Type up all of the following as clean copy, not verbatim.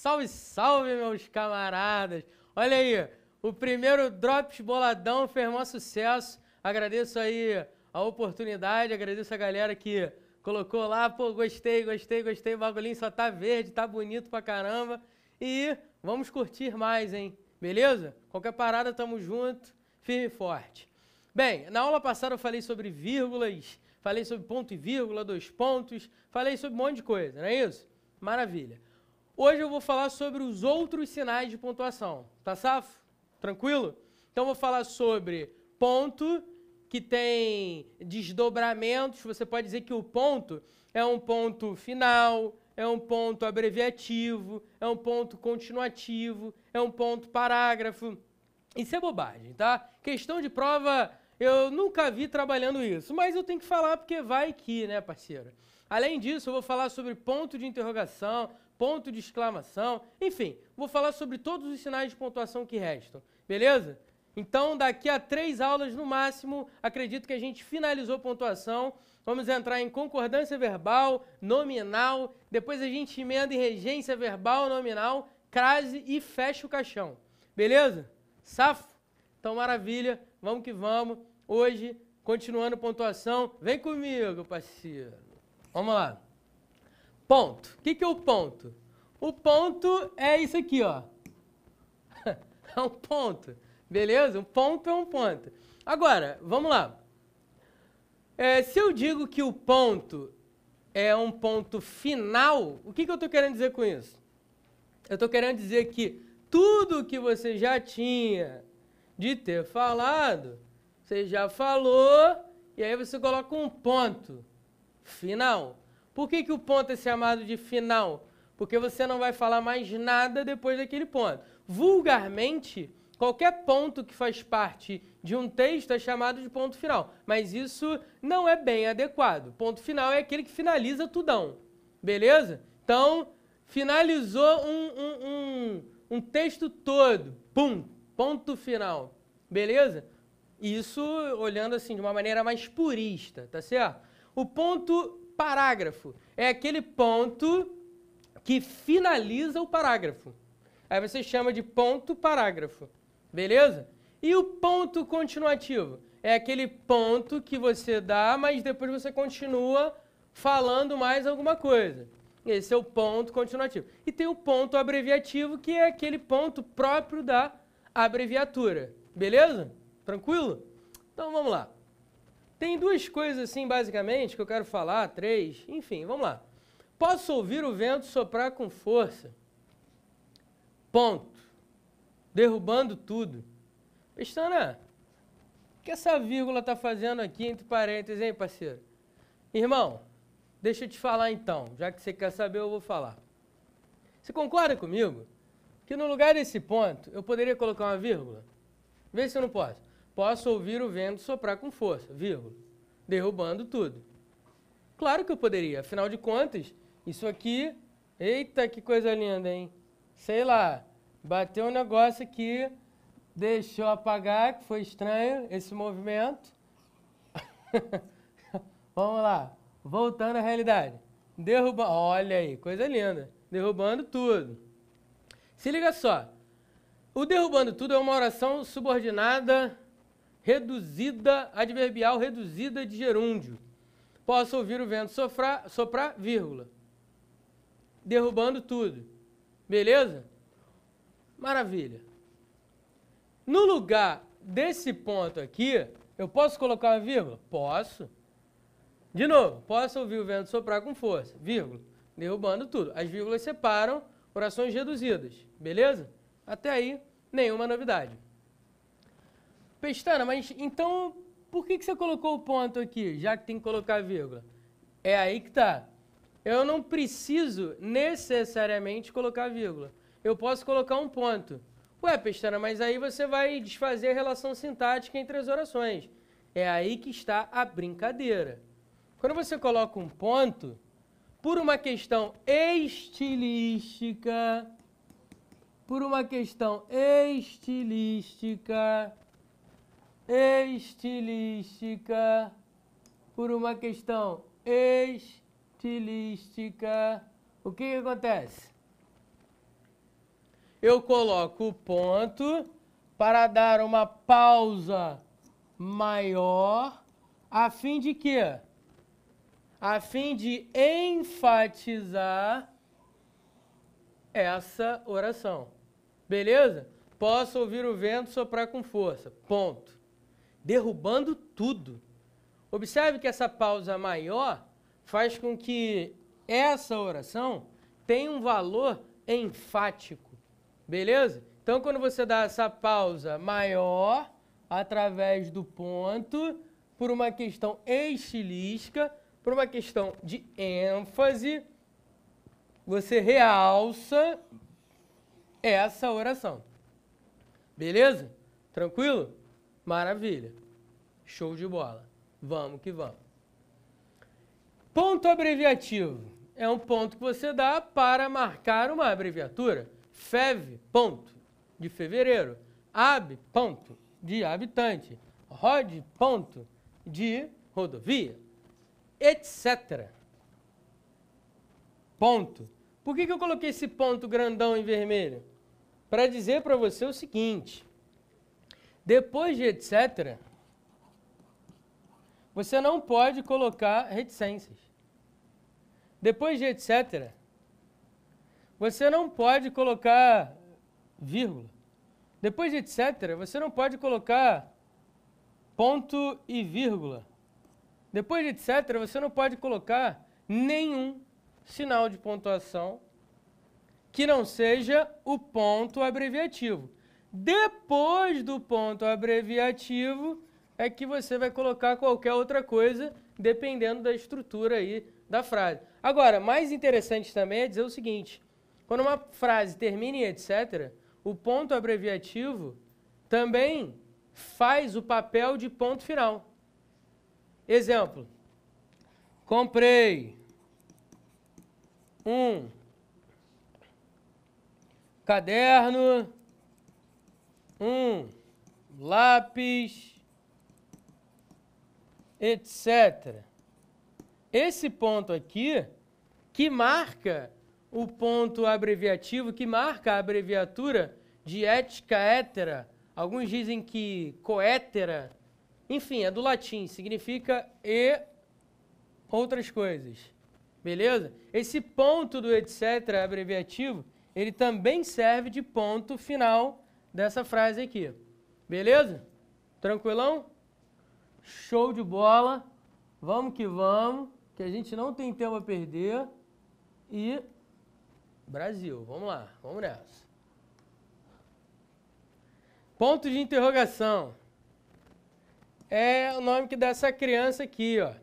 Salve, salve, meus camaradas! Olha aí, o primeiro Drops Boladão fez maior sucesso. Agradeço aí a oportunidade, agradeço a galera que colocou lá. Pô, gostei, o bagulhinho só tá verde, tá bonito pra caramba. E vamos curtir mais, hein? Beleza? Qualquer parada, tamo junto, firme e forte. Bem, na aula passada eu falei sobre vírgulas, falei sobre ponto e vírgula, 2 pontos, falei sobre um monte de coisa, não é isso? Maravilha. Hoje eu vou falar sobre os outros sinais de pontuação, tá safo? Tranquilo? Então eu vou falar sobre ponto, que tem desdobramentos. Você pode dizer que o ponto é um ponto final, é um ponto abreviativo, é um ponto continuativo, é um ponto parágrafo. Isso é bobagem, tá? Questão de prova, eu nunca vi trabalhando isso, mas eu tenho que falar porque vai que, né, parceiro? Além disso, eu vou falar sobre ponto de interrogação, ponto de exclamação, enfim, vou falar sobre todos os sinais de pontuação que restam, beleza? Então, daqui a 3 aulas no máximo, acredito que a gente finalizou a pontuação. Vamos entrar em concordância verbal, nominal, depois a gente emenda em regência verbal, nominal, crase e fecha o caixão, beleza? Safo? Então, maravilha, vamos que vamos. Hoje, continuando pontuação, vem comigo, parceiro. Vamos lá. Ponto. O que é o ponto? O ponto é isso aqui, ó. É um ponto, beleza? Um ponto é um ponto. Agora, vamos lá. Se eu digo que o ponto é um ponto final, o que eu estou querendo dizer com isso? Eu estou querendo dizer que tudo que você já tinha de ter falado, você já falou, e aí você coloca um ponto final. Por que o ponto é chamado de final? Porque você não vai falar mais nada depois daquele ponto. Vulgarmente, qualquer ponto que faz parte de um texto é chamado de ponto final, mas isso não é bem adequado. Ponto final é aquele que finaliza tudão, beleza? Então, finalizou um texto todo, pum, ponto final, beleza? Isso olhando assim de uma maneira mais purista, tá certo? O ponto parágrafo é aquele ponto que finaliza o parágrafo. Aí você chama de ponto parágrafo, beleza? E o ponto continuativo é aquele ponto que você dá, mas depois você continua falando mais alguma coisa. Esse é o ponto continuativo. E tem o ponto abreviativo, que é aquele ponto próprio da abreviatura, beleza? Tranquilo? Então vamos lá. Tem 2 coisas assim, basicamente, que eu quero falar, 3, enfim, vamos lá. Posso ouvir o vento soprar com força. Ponto. Derrubando tudo. Pestana, o que essa vírgula está fazendo aqui entre parênteses, hein, parceiro? Irmão, deixa eu te falar então, já que você quer saber, eu vou falar. Você concorda comigo que no lugar desse ponto eu poderia colocar uma vírgula? Vê se eu não posso. Posso ouvir o vento soprar com força, vírgula, derrubando tudo. Claro que eu poderia, afinal de contas, isso aqui, eita, que coisa linda, hein? Sei lá, bateu um negócio aqui, deixou apagar, que foi estranho esse movimento. Vamos lá, voltando à realidade. Derrubando, olha aí, coisa linda, derrubando tudo. Se liga só, o derrubando tudo é uma oração subordinada reduzida, adverbial reduzida de gerúndio. Posso ouvir o vento soprar, vírgula. Derrubando tudo. Beleza? Maravilha. No lugar desse ponto aqui, eu posso colocar uma vírgula? Posso. De novo, posso ouvir o vento soprar com força, vírgula. Derrubando tudo. As vírgulas separam orações reduzidas. Beleza? Até aí, nenhuma novidade. Pestana, mas então por que você colocou o ponto aqui, já que tem que colocar a vírgula? É aí que tá. Eu não preciso necessariamente colocar a vírgula. Eu posso colocar um ponto. Ué, Pestana, mas aí você vai desfazer a relação sintática entre as orações. É aí que está a brincadeira. Quando você coloca um ponto, por uma questão estilística, por uma questão estilística, o que acontece? eu coloco o ponto para dar uma pausa maior, a fim de quê? A fim de enfatizar essa oração. Beleza? Posso ouvir o vento soprar com força. Ponto. Derrubando tudo. Observe que essa pausa maior faz com que essa oração tenha um valor enfático. Beleza? Então, quando você dá essa pausa maior através do ponto, por uma questão estilística, por uma questão de ênfase, você realça essa oração. Beleza? Tranquilo? Maravilha. Show de bola. Vamos que vamos. Ponto abreviativo. É um ponto que você dá para marcar uma abreviatura. FEV, ponto, de fevereiro. AB, ponto, de habitante. ROD, ponto, de rodovia. Etc. Ponto. Por que eu coloquei esse ponto grandão em vermelho? Para dizer para você o seguinte. Depois de etc., você não pode colocar reticências. Depois de etc., você não pode colocar vírgula. Depois de etc., você não pode colocar ponto e vírgula. Depois de etc., você não pode colocar nenhum sinal de pontuação que não seja o ponto abreviativo. Depois do ponto abreviativo é que você vai colocar qualquer outra coisa, dependendo da estrutura aí da frase. Agora, mais interessante também é dizer o seguinte, quando uma frase termina em etc., o ponto abreviativo também faz o papel de ponto final. Exemplo, comprei um caderno, um lápis, etc. Esse ponto aqui, que marca o ponto abreviativo, que marca a abreviatura de ética hétera, alguns dizem que coétera, enfim, é do latim, significa e outras coisas, beleza? Esse ponto do etc. abreviativo, ele também serve de ponto final dessa frase aqui, beleza? Tranquilão? Show de bola, vamos que a gente não tem tempo a perder e Brasil, vamos lá, vamos nessa. Ponto de interrogação. É o nome que dá essa criança aqui, ó.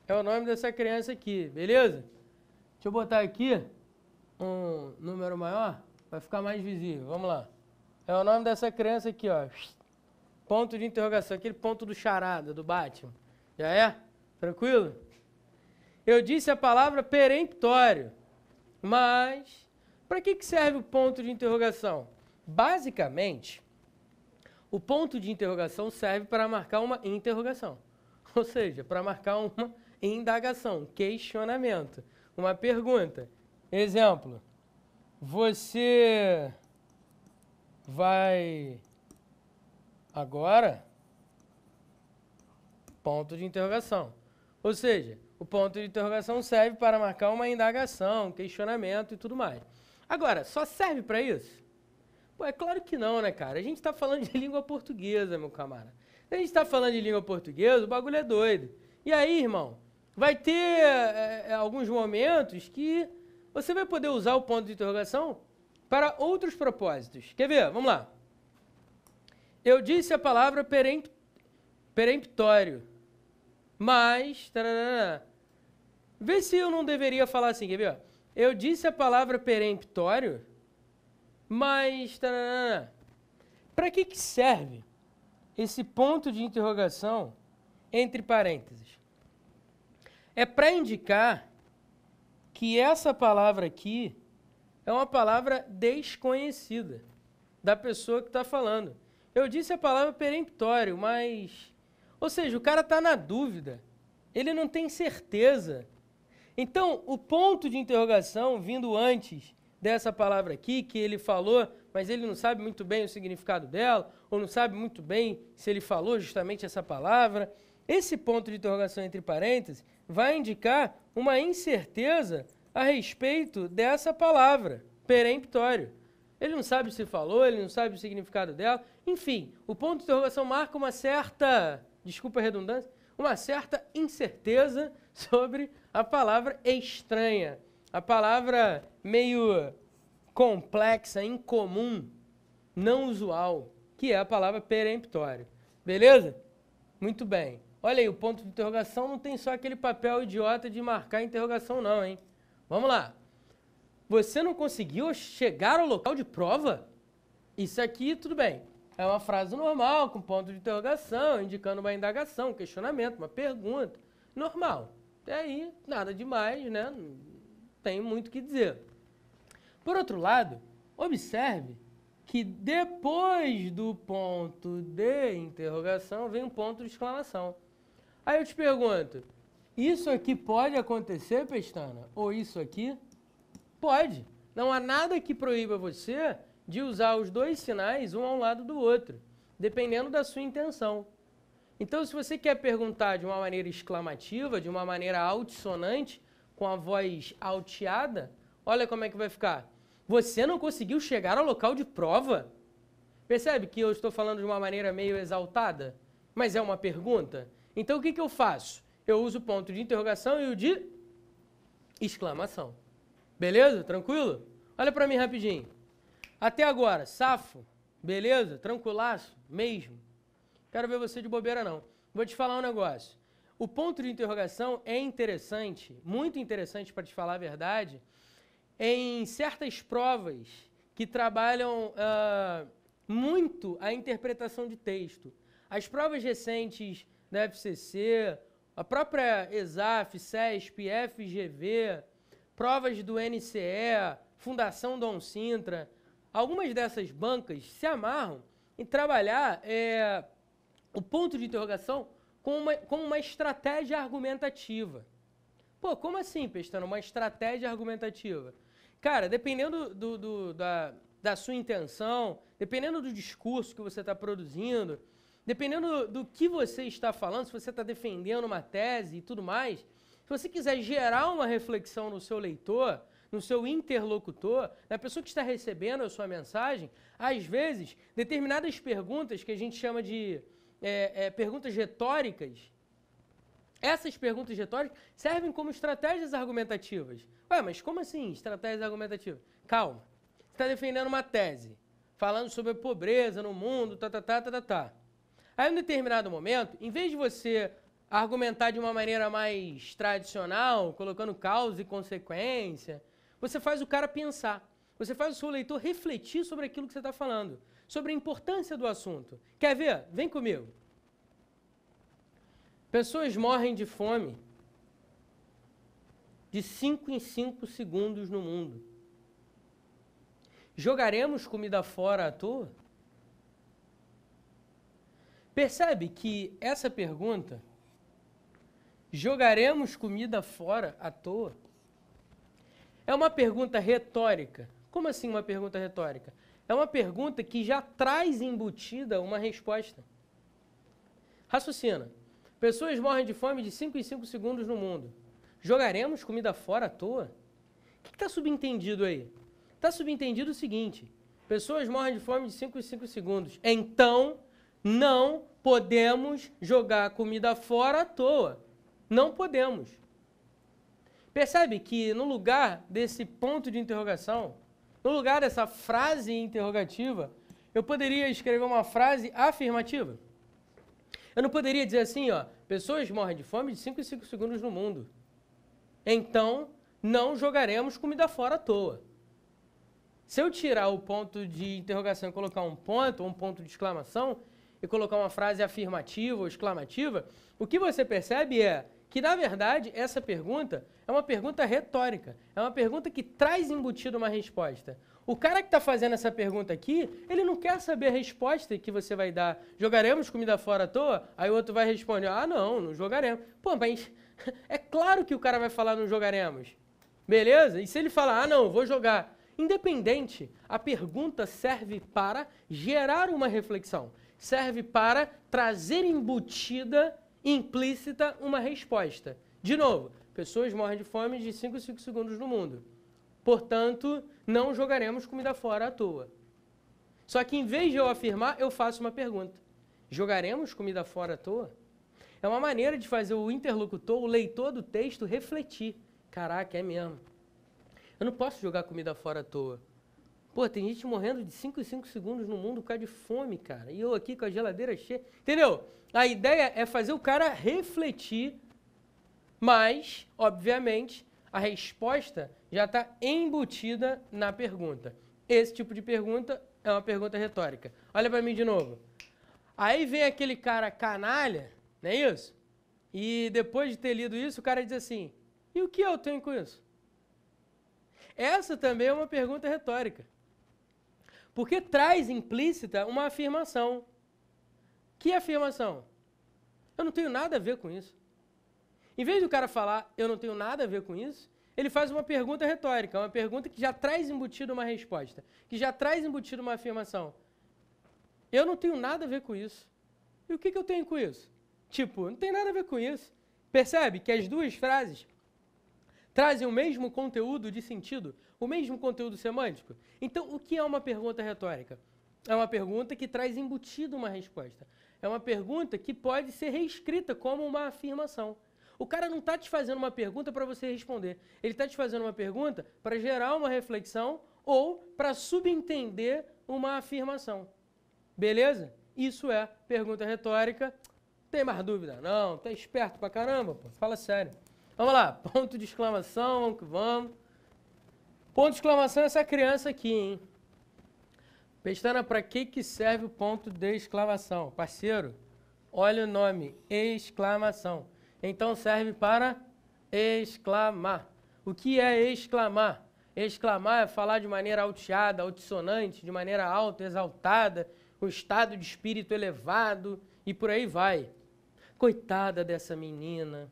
É o nome dessa criança aqui, beleza? Deixa eu botar aqui um número maior, vai ficar mais visível, vamos lá. É o nome dessa criança aqui, ó. Ponto de interrogação, aquele ponto do charada, do Batman. Já é? Tranquilo? Eu disse a palavra peremptório, mas para que serve o ponto de interrogação? Basicamente, o ponto de interrogação serve para marcar uma interrogação, ou seja, para marcar uma indagação, questionamento, uma pergunta. Exemplo, você vai agora? Ponto de interrogação. Ou seja, o ponto de interrogação serve para marcar uma indagação, questionamento e tudo mais. Agora, só serve para isso? Pô, é claro que não, né, cara? A gente está falando de língua portuguesa, meu camarada. Se a gente está falando de língua portuguesa, o bagulho é doido. E aí, irmão, vai ter alguns momentos que você vai poder usar o ponto de interrogação para outros propósitos. Quer ver? Vamos lá. Eu disse a palavra peremptório, mas... Tarará. Vê se eu não deveria falar assim, quer ver? Eu disse a palavra peremptório, mas... Para que serve esse ponto de interrogação entre parênteses? É para indicar que essa palavra aqui é uma palavra desconhecida da pessoa que está falando. Eu disse a palavra peremptório, mas... Ou seja, o cara está na dúvida, ele não tem certeza. Então, o ponto de interrogação vindo antes dessa palavra aqui, que ele falou, mas ele não sabe muito bem o significado dela, ou não sabe muito bem se ele falou justamente essa palavra. Esse ponto de interrogação entre parênteses vai indicar uma incerteza a respeito dessa palavra, peremptório. Ele não sabe se falou, ele não sabe o significado dela. Enfim, o ponto de interrogação marca uma certa, desculpa a redundância, uma certa incerteza sobre a palavra estranha, a palavra meio complexa, incomum, não usual, que é a palavra peremptório. Beleza? Muito bem. Olha aí, o ponto de interrogação não tem só aquele papel idiota de marcar interrogação não, hein? Vamos lá. Você não conseguiu chegar ao local de prova? Isso aqui, tudo bem. É uma frase normal, com ponto de interrogação, indicando uma indagação, um questionamento, uma pergunta. Normal. Até aí, nada demais, né? Não tem muito o que dizer. Por outro lado, observe que depois do ponto de interrogação vem um ponto de exclamação. Aí eu te pergunto, isso aqui pode acontecer, Pestana? Ou isso aqui? Pode. Não há nada que proíba você de usar os dois sinais um ao lado do outro, dependendo da sua intenção. Então, se você quer perguntar de uma maneira exclamativa, de uma maneira altissonante, com a voz alteada, olha como é que vai ficar. Você não conseguiu chegar ao local de prova? Percebe que eu estou falando de uma maneira meio exaltada? Mas é uma pergunta? Então, o que eu faço? Eu uso o ponto de interrogação e o de exclamação. Beleza? Tranquilo? Olha para mim rapidinho. Até agora, safo? Beleza? Tranquilaço? Mesmo? Quero ver você de bobeira não. Vou te falar um negócio. O ponto de interrogação é interessante, muito interessante para te falar a verdade, em certas provas que trabalham muito a interpretação de texto. As provas recentes da FCC, a própria ESAF, CESP, FGV, provas do NCE, Fundação Dom Sintra, algumas dessas bancas se amarram em trabalhar o ponto de interrogação como uma estratégia argumentativa. Pô, como assim, Pestana, uma estratégia argumentativa? Cara, dependendo da sua intenção, dependendo do discurso que você está produzindo, dependendo do que você está falando, se você está defendendo uma tese e tudo mais, se você quiser gerar uma reflexão no seu leitor, no seu interlocutor, na pessoa que está recebendo a sua mensagem, às vezes, determinadas perguntas que a gente chama de perguntas retóricas, essas perguntas retóricas servem como estratégias argumentativas. Ué, mas como assim estratégias argumentativas? Calma, você está defendendo uma tese, falando sobre a pobreza no mundo, Aí, em um determinado momento, em vez de você argumentar de uma maneira mais tradicional, colocando causa e consequência, você faz o cara pensar. Você faz o seu leitor refletir sobre aquilo que você está falando, sobre a importância do assunto. Quer ver? Vem comigo. Pessoas morrem de fome de 5 em 5 segundos no mundo. Jogaremos comida fora à toa? Percebe que essa pergunta, jogaremos comida fora à toa, é uma pergunta retórica. Como assim uma pergunta retórica? É uma pergunta que já traz embutida uma resposta. Raciocina. Pessoas morrem de fome de 5 em 5 segundos no mundo. Jogaremos comida fora à toa? O que está subentendido aí? Está subentendido o seguinte. Pessoas morrem de fome de 5 em 5 segundos. Então, não podemos jogar comida fora à toa. Não podemos. Percebe que no lugar desse ponto de interrogação, no lugar dessa frase interrogativa, eu poderia escrever uma frase afirmativa. Eu não poderia dizer assim, ó, pessoas morrem de fome de 5 em 5 segundos no mundo. Então, não jogaremos comida fora à toa. Se eu tirar o ponto de interrogação e colocar um ponto, ou um ponto de exclamação, e colocar uma frase afirmativa ou exclamativa, o que você percebe é que, na verdade, essa pergunta é uma pergunta retórica. É uma pergunta que traz embutida uma resposta. O cara que está fazendo essa pergunta aqui, ele não quer saber a resposta que você vai dar. Jogaremos comida fora à toa? Aí o outro vai responder, ah, não jogaremos. Pô, mas é claro que o cara vai falar não jogaremos. Beleza? E se ele falar, ah, não, vou jogar. Independente, a pergunta serve para gerar uma reflexão, serve para trazer embutida, implícita, uma resposta. De novo, pessoas morrem de fome de 5 em 5 segundos no mundo. Portanto, não jogaremos comida fora à toa. Só que em vez de eu afirmar, eu faço uma pergunta. Jogaremos comida fora à toa? É uma maneira de fazer o interlocutor, o leitor do texto, refletir. Caraca, é mesmo. Eu não posso jogar comida fora à toa. Pô, tem gente morrendo de 5 em 5 segundos no mundo por causa de fome, cara. E eu aqui com a geladeira cheia. Entendeu? A ideia é fazer o cara refletir, mas, obviamente, a resposta já está embutida na pergunta. Esse tipo de pergunta é uma pergunta retórica. Olha para mim de novo. Aí vem aquele cara canalha, não é isso? E depois de ter lido isso, o cara diz assim, e o que eu tenho com isso? Essa também é uma pergunta retórica. Porque traz implícita uma afirmação. Que afirmação? Eu não tenho nada a ver com isso. Em vez do cara falar, eu não tenho nada a ver com isso, ele faz uma pergunta retórica, uma pergunta que já traz embutida uma resposta, que já traz embutida uma afirmação. Eu não tenho nada a ver com isso. E o que eu tenho com isso? Tipo, não tem nada a ver com isso. Percebe que as duas frases trazem o mesmo conteúdo de sentido, o mesmo conteúdo semântico? Então, o que é uma pergunta retórica? É uma pergunta que traz embutida uma resposta. É uma pergunta que pode ser reescrita como uma afirmação. O cara não está te fazendo uma pergunta para você responder. Ele está te fazendo uma pergunta para gerar uma reflexão ou para subentender uma afirmação. Beleza? Isso é pergunta retórica. Tem mais dúvida? Não, tá esperto pra caramba, pô. Fala sério. Vamos lá, ponto de exclamação, vamos que vamos. Ponto de exclamação é essa criança aqui, hein? Pestana, para que serve o ponto de exclamação? Parceiro, olha o nome, exclamação. Então serve para exclamar. O que é exclamar? Exclamar é falar de maneira alteada, altissonante, de maneira alta, exaltada, com estado de espírito elevado e por aí vai. Coitada dessa menina,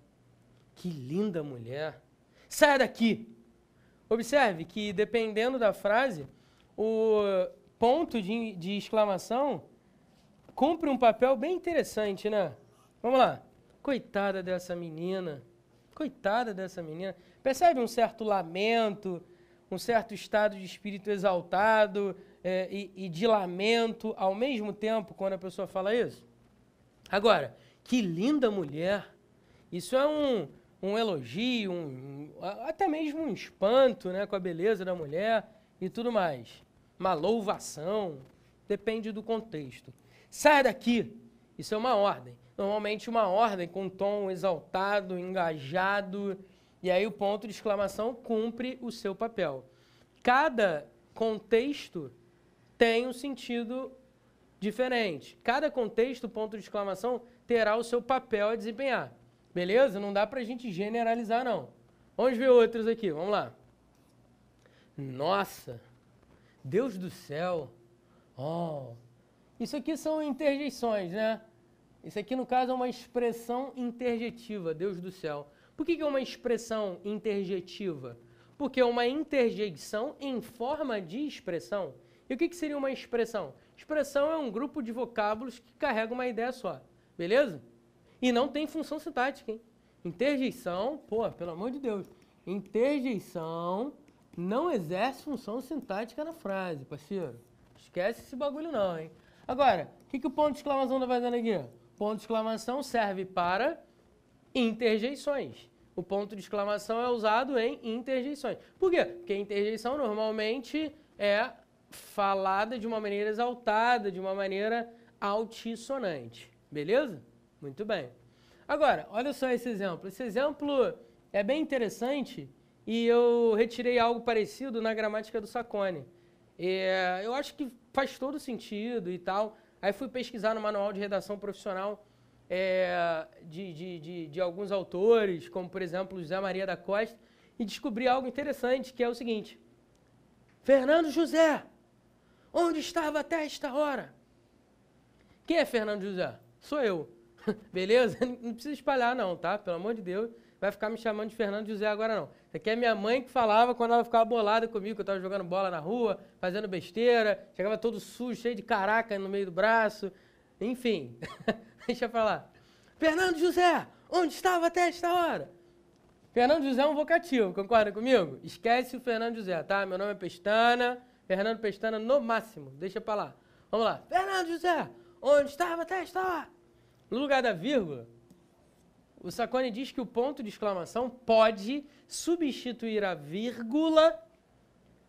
que linda mulher. Sai daqui! Observe que, dependendo da frase, o ponto de exclamação cumpre um papel bem interessante, né? Vamos lá. Coitada dessa menina. Coitada dessa menina. Percebe um certo lamento, um certo estado de espírito exaltado e de lamento ao mesmo tempo quando a pessoa fala isso? Agora, que linda mulher. Isso é um elogio, até mesmo um espanto, né, com a beleza da mulher e tudo mais. Uma louvação, depende do contexto. Sai daqui! Isso é uma ordem. Normalmente uma ordem com tom exaltado, engajado, e aí o ponto de exclamação cumpre o seu papel. Cada contexto tem um sentido diferente. Cada contexto, ponto de exclamação, terá o seu papel a desempenhar. Beleza? Não dá pra gente generalizar, não. Vamos ver outros aqui, vamos lá. Nossa, Deus do céu. Oh, isso aqui são interjeições, né? Isso aqui, no caso, é uma expressão interjetiva, Deus do céu. Por que é uma expressão interjetiva? Porque é uma interjeição em forma de expressão. E o que seria uma expressão? Expressão é um grupo de vocábulos que carrega uma ideia só. Beleza? E não tem função sintática, hein? Interjeição, pô, pelo amor de Deus. Interjeição não exerce função sintática na frase, parceiro. Esquece esse bagulho não, hein? Agora, o que o ponto de exclamação está fazendo aqui? O ponto de exclamação serve para interjeições. O ponto de exclamação é usado em interjeições. Por quê? Porque a interjeição normalmente é falada de uma maneira exaltada, de uma maneira altissonante. Beleza? Muito bem. Agora, olha só esse exemplo. Esse exemplo é bem interessante e eu retirei algo parecido na gramática do Sacone. Eu acho que faz todo sentido e tal. Aí fui pesquisar no manual de redação profissional de alguns autores, como por exemplo José Maria da Costa, e descobri algo interessante, que é o seguinte: Fernando José, onde estava até esta hora? Quem é Fernando José? Sou eu. Beleza? Não precisa espalhar não, tá? Pelo amor de Deus. vai ficar me chamando de Fernando José agora não. Isso aqui é minha mãe que falava quando ela ficava bolada comigo, que eu estava jogando bola na rua, fazendo besteira, chegava todo sujo, cheio de caraca no meio do braço. Enfim, deixa eu falar. Fernando José, onde estava até esta hora? Fernando José é um vocativo, concorda comigo? Esquece o Fernando José, tá? Meu nome é Pestana, Fernando Pestana no máximo, deixa pra lá. Vamos lá. Fernando José, onde estava até esta hora? No lugar da vírgula, o Saconi diz que o ponto de exclamação pode substituir a vírgula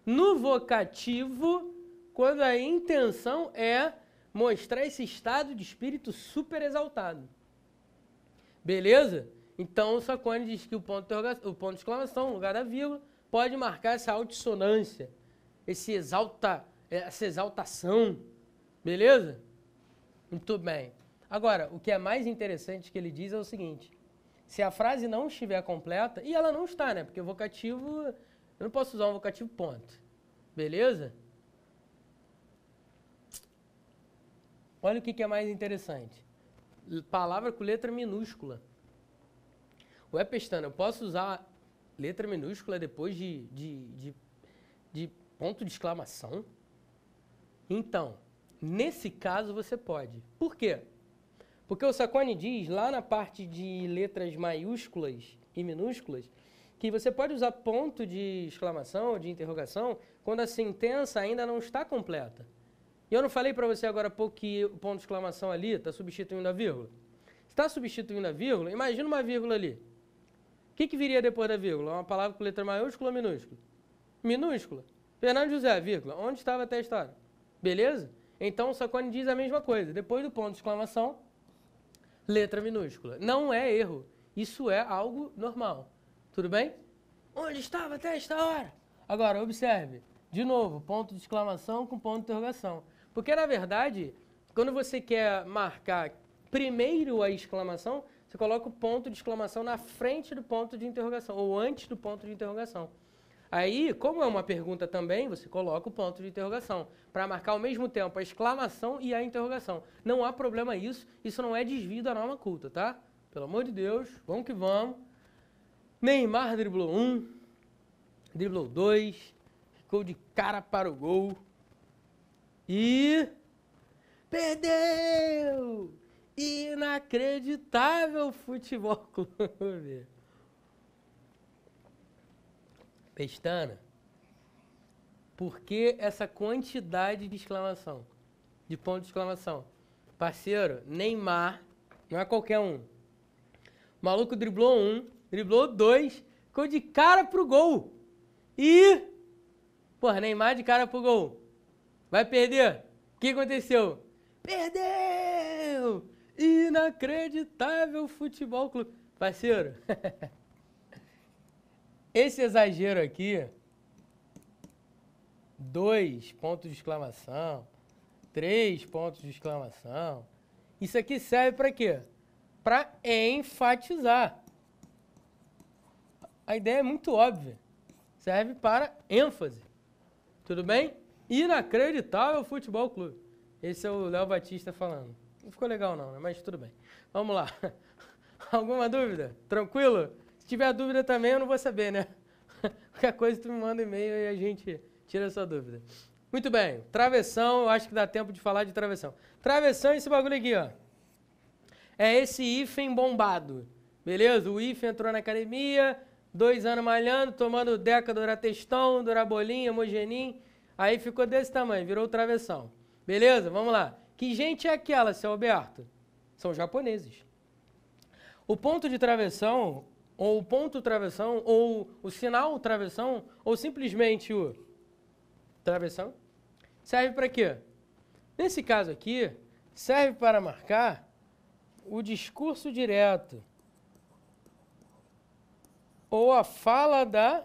no vocativo quando a intenção é mostrar esse estado de espírito super exaltado. Beleza? Então o Saconi diz que o ponto de exclamação, no lugar da vírgula, pode marcar essa altissonância, essa exaltação. Beleza? Muito bem. Agora, o que é mais interessante que ele diz é o seguinte: se a frase não estiver completa, e ela não está, né? Porque o vocativo, eu não posso usar um vocativo ponto. Beleza? Olha o que é mais interessante. Palavra com letra minúscula. Ué, Pestana, eu posso usar letra minúscula depois de ponto de exclamação? Então, nesse caso você pode. Por quê? Porque o Saconi diz, lá na parte de letras maiúsculas e minúsculas, que você pode usar ponto de exclamação ou de interrogação quando a sentença ainda não está completa. E eu não falei para você agora há pouco que o ponto de exclamação ali está substituindo a vírgula? Está substituindo a vírgula? Imagina uma vírgula ali. O que viria depois da vírgula? Uma palavra com letra maiúscula ou minúscula? Minúscula. Fernando José, vírgula. Onde estava até esta hora? Beleza? Então o Saconi diz a mesma coisa. Depois do ponto de exclamação, letra minúscula. Não é erro. Isso é algo normal. Tudo bem? Onde estava até esta hora? Agora, observe. De novo, ponto de exclamação com ponto de interrogação. Porque, na verdade, quando você quer marcar primeiro a exclamação, você coloca o ponto de exclamação na frente do ponto de interrogação, ou antes do ponto de interrogação. Aí, como é uma pergunta também, você coloca o ponto de interrogação, para marcar ao mesmo tempo a exclamação e a interrogação. Não há problema isso não é desvio da norma culta, tá? Pelo amor de Deus, vamos que vamos. Neymar driblou 1, driblou 2, ficou de cara para o gol e perdeu! Inacreditável futebol clube. Pestana, por que essa quantidade de exclamação? De ponto de exclamação? Parceiro, Neymar, não é qualquer um. O maluco driblou 1, driblou 2, ficou de cara pro gol. E, porra, Neymar de cara pro gol. Vai perder? O que aconteceu? Perdeu! Inacreditável futebol clube. Parceiro, esse exagero aqui, 2 pontos de exclamação, 3 pontos de exclamação, isso aqui serve para quê? Para enfatizar. A ideia é muito óbvia. Serve para ênfase. Tudo bem? Inacreditável futebol clube. Esse é o Léo Batista falando. Não ficou legal não, né? Mas tudo bem. Vamos lá. Alguma dúvida? Tranquilo? Se tiver dúvida também, eu não vou saber, né? Qualquer coisa tu me manda e-mail e a gente tira a sua dúvida. Muito bem. Travessão, eu acho que dá tempo de falar de travessão. Travessão é esse bagulho aqui, ó. É esse hífen bombado. Beleza? O hífen entrou na academia, 2 anos malhando, tomando Deca, Duratestão, Durabolim, Homogenin. Aí ficou desse tamanho, virou travessão. Beleza? Vamos lá. Que gente é aquela, seu Alberto? São japoneses. O ponto de travessão, ou o ponto travessão, ou o sinal travessão, ou simplesmente o travessão, serve para quê? Nesse caso aqui, serve para marcar o discurso direto, ou a fala da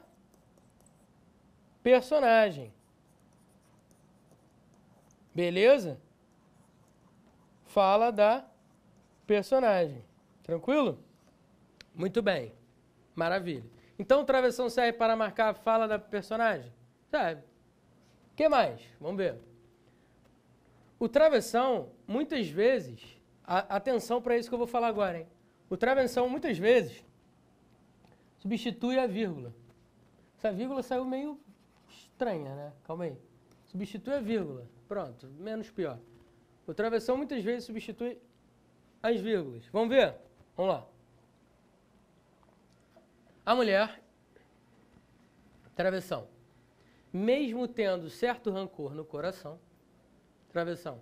personagem. Beleza? Fala da personagem. Tranquilo? Muito bem. Maravilha. Então, o travessão serve para marcar a fala da personagem? Serve. O que mais? Vamos ver. O travessão, muitas vezes... Atenção para isso que eu vou falar agora, hein? O travessão, muitas vezes, substitui a vírgula. Essa vírgula saiu meio estranha, né? Calma aí. Substitui a vírgula. Pronto, menos pior. O travessão muitas vezes substitui as vírgulas. Vamos ver? Vamos lá. A mulher, travessão, mesmo tendo certo rancor no coração, travessão,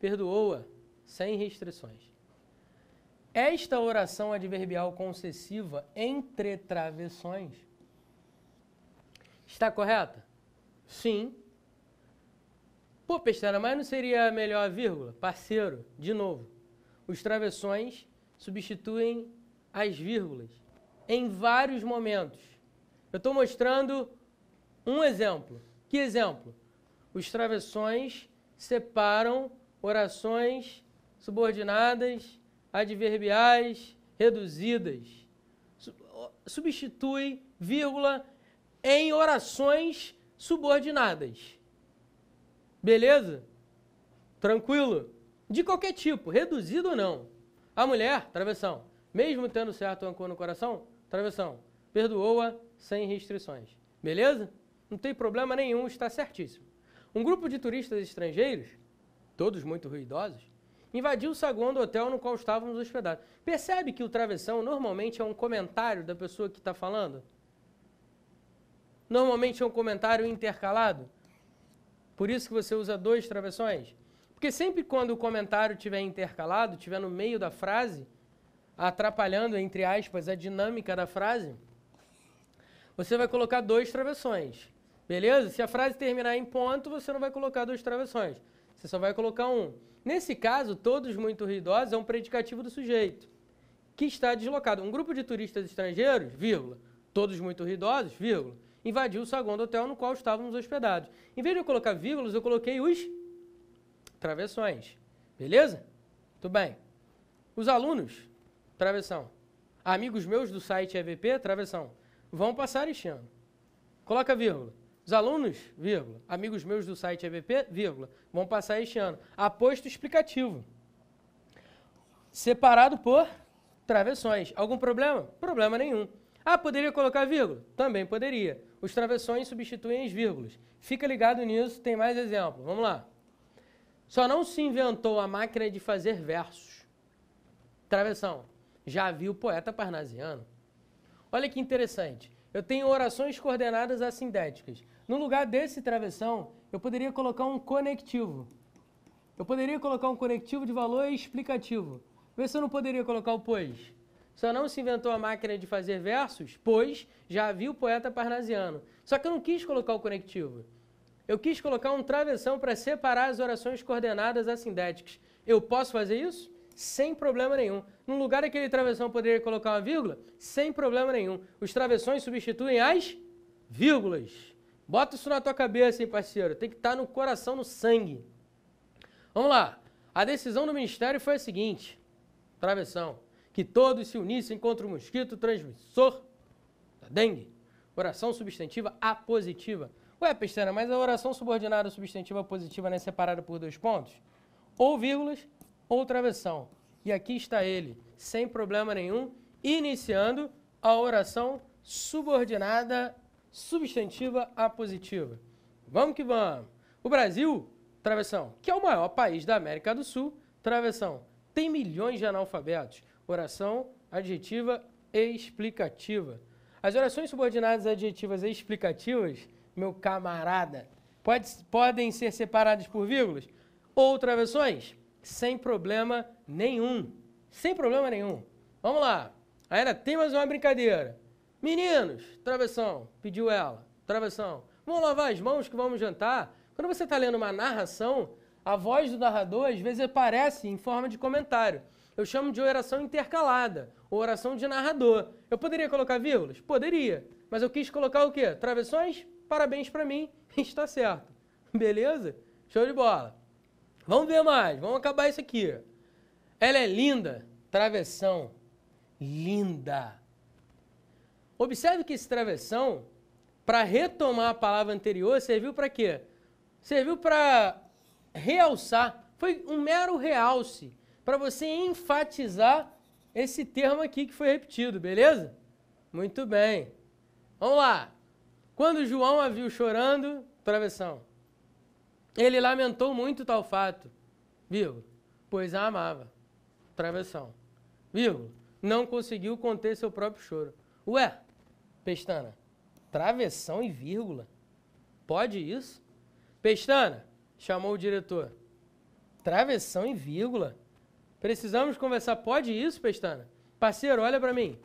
perdoou-a sem restrições. Esta oração adverbial concessiva entre travessões está correta? Sim. Pô, Pestana, mas não seria melhor a vírgula? Parceiro, de novo, os travessões substituem as vírgulas em vários momentos. Eu estou mostrando um exemplo. Que exemplo? Os travessões separam orações subordinadas, adverbiais, reduzidas. Substitui vírgula em orações subordinadas. Beleza? Tranquilo? De qualquer tipo, reduzido ou não. A mulher, travessão, mesmo tendo certo rancor no coração, travessão, perdoou-a sem restrições. Beleza? Não tem problema nenhum, está certíssimo. Um grupo de turistas estrangeiros, todos muito ruidosos, invadiu o saguão do hotel no qual estávamos hospedados. Percebe que o travessão normalmente é um comentário da pessoa que está falando? Normalmente é um comentário intercalado? Por isso que você usa dois travessões? Porque sempre quando o comentário estiver intercalado, estiver no meio da frase, atrapalhando, entre aspas, a dinâmica da frase, você vai colocar dois travessões. Beleza? Se a frase terminar em ponto, você não vai colocar dois travessões. Você só vai colocar um. Nesse caso, todos muito ruidosos é um predicativo do sujeito, que está deslocado. Um grupo de turistas estrangeiros, vírgula, todos muito ruidosos, vírgula, invadiu o saguão do hotel no qual estávamos hospedados. Em vez de eu colocar vírgulas, eu coloquei os travessões. Beleza? Tudo bem. Os alunos, travessão. Amigos meus do site EVP, travessão, vão passar este ano. Coloca vírgula. Os alunos, vírgula, amigos meus do site EVP, vírgula, vão passar este ano. Aposto explicativo. Separado por travessões. Algum problema? Problema nenhum. Ah, poderia colocar vírgula? Também poderia. Os travessões substituem as vírgulas. Fica ligado nisso, tem mais exemplo. Vamos lá. Só não se inventou a máquina de fazer versos. Travessão. Já vi o poeta parnasiano. Olha que interessante. Eu tenho orações coordenadas assindéticas. No lugar desse travessão, eu poderia colocar um conectivo. Eu poderia colocar um conectivo de valor explicativo. Vê se eu não poderia colocar o pois. Só não se inventou a máquina de fazer versos, pois já havia o poeta parnasiano. Só que eu não quis colocar o conectivo. Eu quis colocar um travessão para separar as orações coordenadas assindéticas. Eu posso fazer isso? Sem problema nenhum. No lugar daquele travessão, eu poderia colocar uma vírgula? Sem problema nenhum. Os travessões substituem as vírgulas. Bota isso na tua cabeça, hein, parceiro? Tem que estar no coração, no sangue. Vamos lá. A decisão do Ministério foi a seguinte. Travessão. Que todos se unissem contra o mosquito transmissor da dengue. Oração substantiva apositiva. Ué, Pestana, mas a oração subordinada substantiva apositiva não é separada por dois pontos? Ou vírgulas, ou travessão. E aqui está ele, sem problema nenhum, iniciando a oração subordinada substantiva apositiva. Vamos que vamos. O Brasil, travessão, que é o maior país da América do Sul, travessão, tem milhões de analfabetos. Oração adjetiva explicativa. As orações subordinadas adjetivas e explicativas, meu camarada, podem ser separadas por vírgulas ou travessões? Sem problema nenhum. Sem problema nenhum. Vamos lá. Ainda tem mais uma brincadeira. Meninos, travessão, pediu ela, travessão, vamos lavar as mãos que vamos jantar. Quando você está lendo uma narração, a voz do narrador às vezes aparece em forma de comentário. Eu chamo de oração intercalada, ou oração de narrador. Eu poderia colocar vírgulas? Poderia. Mas eu quis colocar o quê? Travessões? Parabéns para mim, está certo. Beleza? Show de bola. Vamos ver mais, vamos acabar isso aqui. Ela é linda, travessão, linda. Observe que esse travessão, para retomar a palavra anterior, serviu para quê? Serviu para realçar, foi um mero realce, para você enfatizar esse termo aqui que foi repetido, beleza? Muito bem. Vamos lá. Quando João a viu chorando, travessão. Ele lamentou muito tal fato, vírgula, pois a amava. Travessão. Vírgula. Não conseguiu conter seu próprio choro. Ué, pestana, travessão e vírgula? Pode isso? Pestana, chamou o diretor. Travessão e vírgula? Precisamos conversar. Pode isso, Pestana? Parceiro, olha pra mim.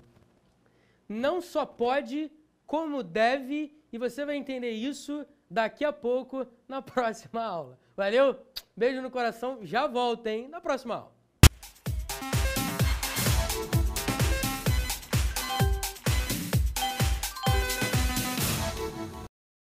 Não só pode, como deve, e você vai entender isso daqui a pouco na próxima aula. Valeu? Beijo no coração, já volto, hein? Na próxima aula.